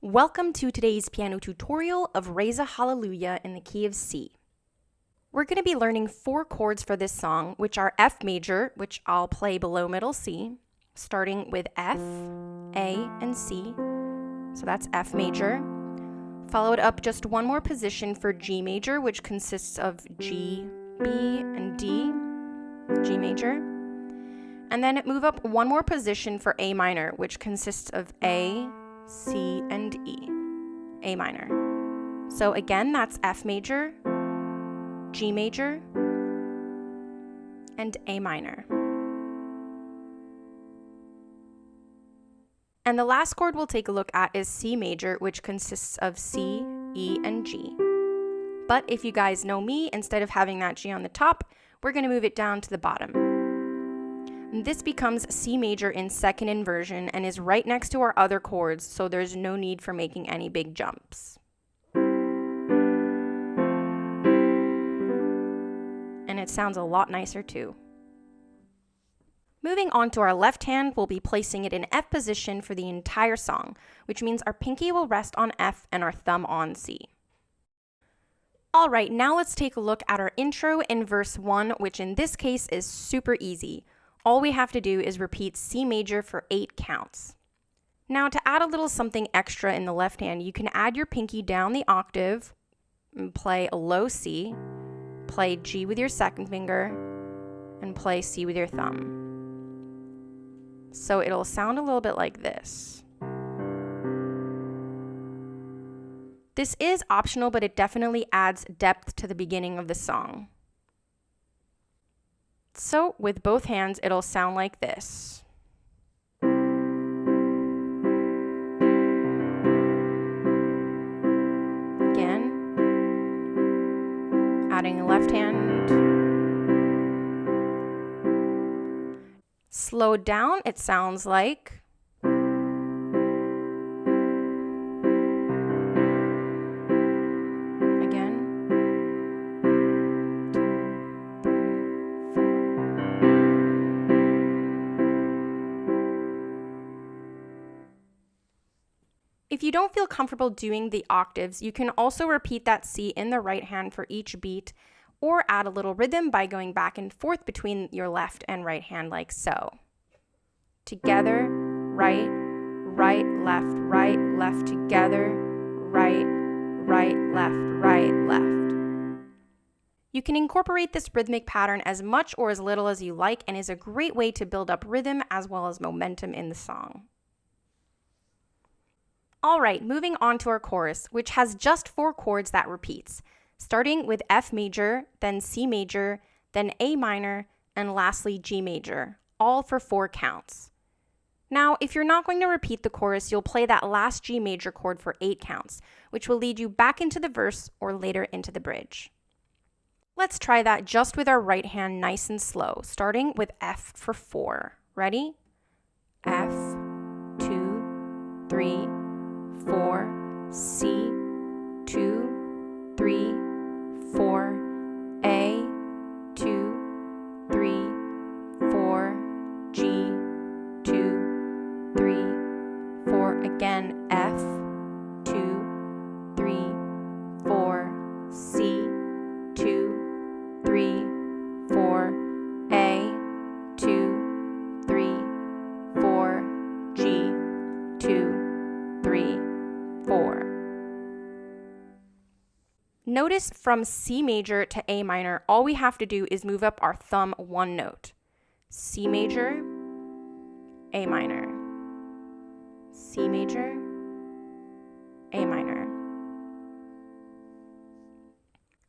Welcome to today's piano tutorial of Raise a Hallelujah in the key of C. We're going to be learning 4 chords for this song, which are F major, which I'll play below middle C, starting with F, A, and C. So that's F major. Followed up just one more position for G major, which consists of G, B, and D, G major. And then move up one more position for A minor, which consists of A, C, and E, A minor. So again, that's F major, G major, and A minor. And the last chord we'll take a look at is C major, which consists of C, E, and G. But if you guys know me, instead of having that G on the top, we're going to move it down to the bottom. And this becomes C major in second inversion and is right next to our other chords, so there's no need for making any big jumps. And it sounds a lot nicer too. Moving on to our left hand, we'll be placing it in F position for the entire song, which means our pinky will rest on F and our thumb on C. Alright, now let's take a look at our intro in verse 1, which in this case is super easy. All we have to do is repeat C major for 8 counts. Now to add a little something extra in the left hand, you can add your pinky down the octave and play a low C, play G with your second finger, and play C with your thumb. So it'll sound a little bit like this. This is optional, but it definitely adds depth to the beginning of the song. So with both hands, it'll sound like this. Again, adding the left hand. Slowed down, it sounds like. If you don't feel comfortable doing the octaves, you can also repeat that C in the right hand for each beat, or add a little rhythm by going back and forth between your left and right hand like so. Together, right, right, left, together, right, right, left. You can incorporate this rhythmic pattern as much or as little as you like and is a great way to build up rhythm as well as momentum in the song. Alright, moving on to our chorus, which has just 4 chords that repeats, starting with F major, then C major, then A minor, and lastly G major, all for 4 counts. Now, if you're not going to repeat the chorus, you'll play that last G major chord for 8 counts, which will lead you back into the verse or later into the bridge. Let's try that just with our right hand nice and slow, starting with F for 4. Ready? F, 2, 3, 4, C, 2, 3, 4, A, 2, 3, 4, G, 2, 3, 4, again, F, 2, 3, 4, C, 2, 3, 4, A, 2, 3, 4, G, 2, 3, 4. Notice from C major to A minor, all we have to do is move up our thumb 1 note. C major, A minor, C major, A minor.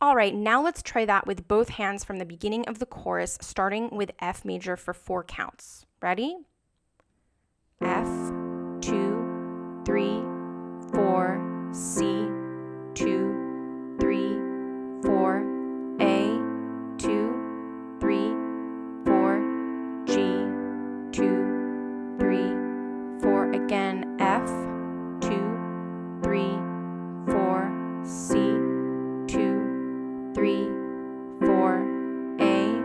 Alright, now let's try that with both hands from the beginning of the chorus, starting with F major for 4 counts. Ready? F, 2, 3, 4, C, 2, 3, 4, A, 2, 3, 4, G, 2, 3, 4, again, F, 2, 3, 4, C, 2, 3, 4, A,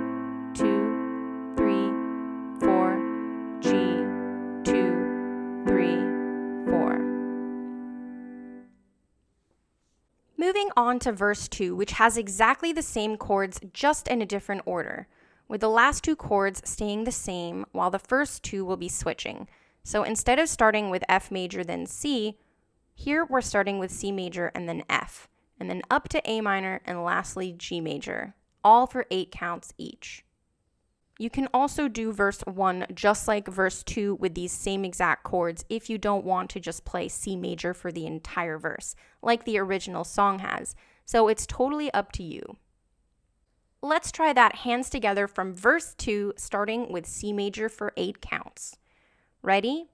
2, 3, 4, G, 2, Moving on to verse 2, which has exactly the same chords, just in a different order, with the last two chords staying the same while the first two will be switching. So instead of starting with F major then C, here we're starting with C major and then F, and then up to A minor and lastly G major, all for 8 counts each. You can also do verse 1 just like verse 2 with these same exact chords if you don't want to just play C major for the entire verse, like the original song has. So it's totally up to you. Let's try that hands together from verse 2, starting with C major for 8 counts. Ready?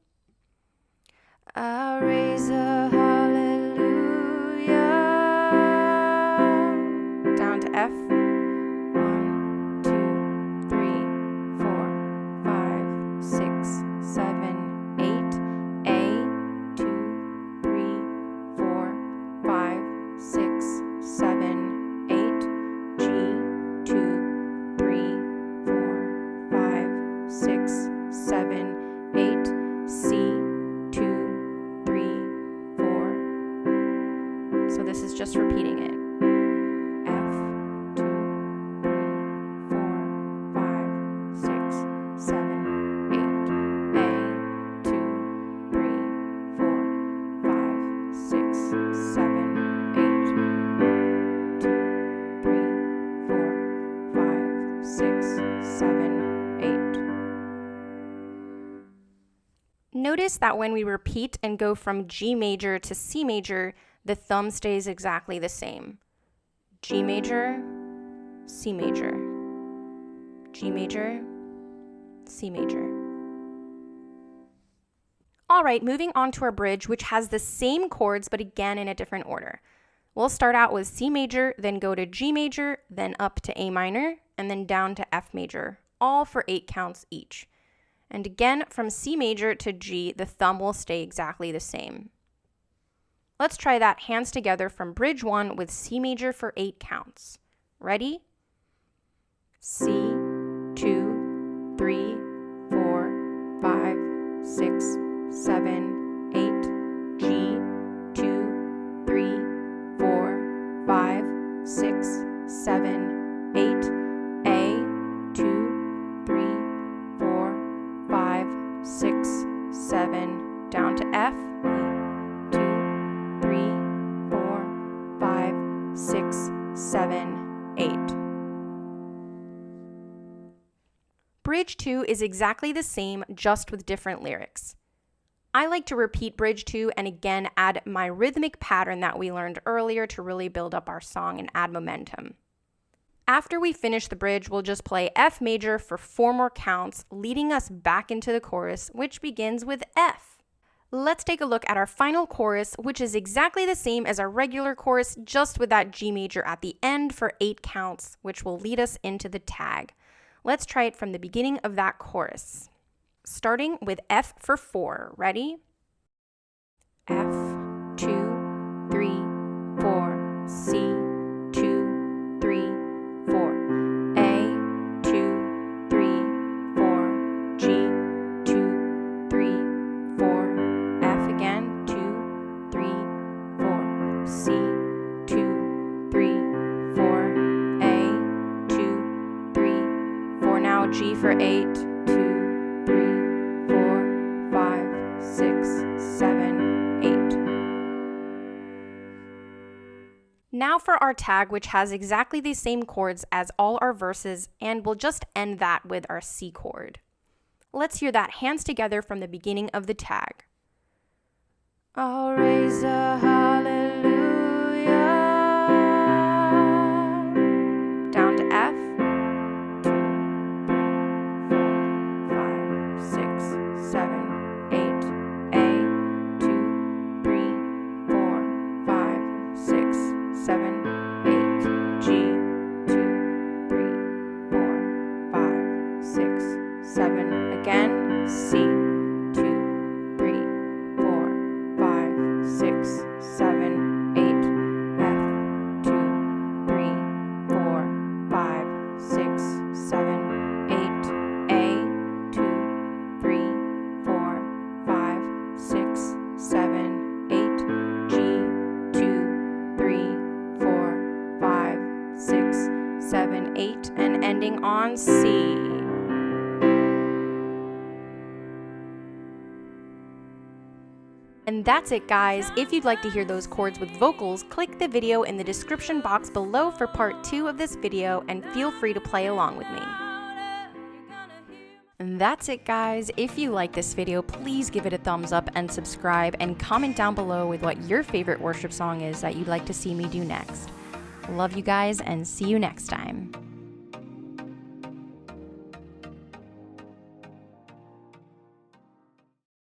I'll raise a hallelujah. Down to F. 1, 2, 3, 4, 5, 6, 7, 8. A. 2, 3, 4, 5, 6, 7, 8. G. 2, 3, 4, 5, 6, 7, 8. C. 2, 3, 4. So this is just repeating it. F, 2, 3, 4, 5, 6, 7, 8. A, 2, 3, 4, 5, 6, 7, 8. 2, 3, 4, 5, 6, 7, 8. Notice that when we repeat and go from G major to C major, the thumb stays exactly the same. G major, C major, G major, C major. All right, moving on to our bridge, which has the same chords, but again in a different order. We'll start out with C major, then go to G major, then up to A minor, and then down to F major, all for 8 counts each. And again, from C major to G, the thumb will stay exactly the same. Let's try that hands together from bridge 1 with C major for 8 counts. Ready? C, 2, 3, 4, 5, 6, 7, 8. G, 2, 3, 4, 5, 6, 7, 8. A, 2, 3, 4, 5, 6, 7, down to F. 2, 3, 4, 5, 6, 7, 8. Bridge 2 is exactly the same, just with different lyrics. I like to repeat bridge 2 and again add my rhythmic pattern that we learned earlier to really build up our song and add momentum. After we finish the bridge, we'll just play F major for 4 more counts, leading us back into the chorus, which begins with F. Let's take a look at our final chorus, which is exactly the same as our regular chorus, just with that G major at the end for 8 counts, which will lead us into the tag. Let's try it from the beginning of that chorus. Starting with F for 4. Ready? F, 2, 3, 4, C, 2, 3, 4, A, 2, 3, 4, G, 2, 3, 4, F again, 2, 3, 4, C, 2, 3, 4, A, 2, 3, 4, now G for 8, 2, 3, 4, 5, 6, 7, 8. Now for our tag, which has exactly the same chords as all our verses, and we'll just end that with our C chord. Let's hear that hands together from the beginning of the tag. I'll raise a hallelujah. Down to F. 2, 3, 4, 5, 6, 7, 8. A, 2, 3, 4, 5, 6, 7, 8. G, 2, 3, 4, 5, 6, 7. Again, C, 2, 3, 4, 5, 6, 7, 8. F, 2, 3, 4, 5, 6, 7, 8. A, 2, 3, 4, 5, 6, 7, 8. G, 2, 3, ending on C. And that's it, guys. If you'd like to hear those chords with vocals, click the video in the description box below for part 2 of this video and feel free to play along with me. And that's it, guys. If you like this video, please give it a thumbs up and subscribe, and comment down below with what your favorite worship song is that you'd like to see me do next. Love you guys, and see you next time.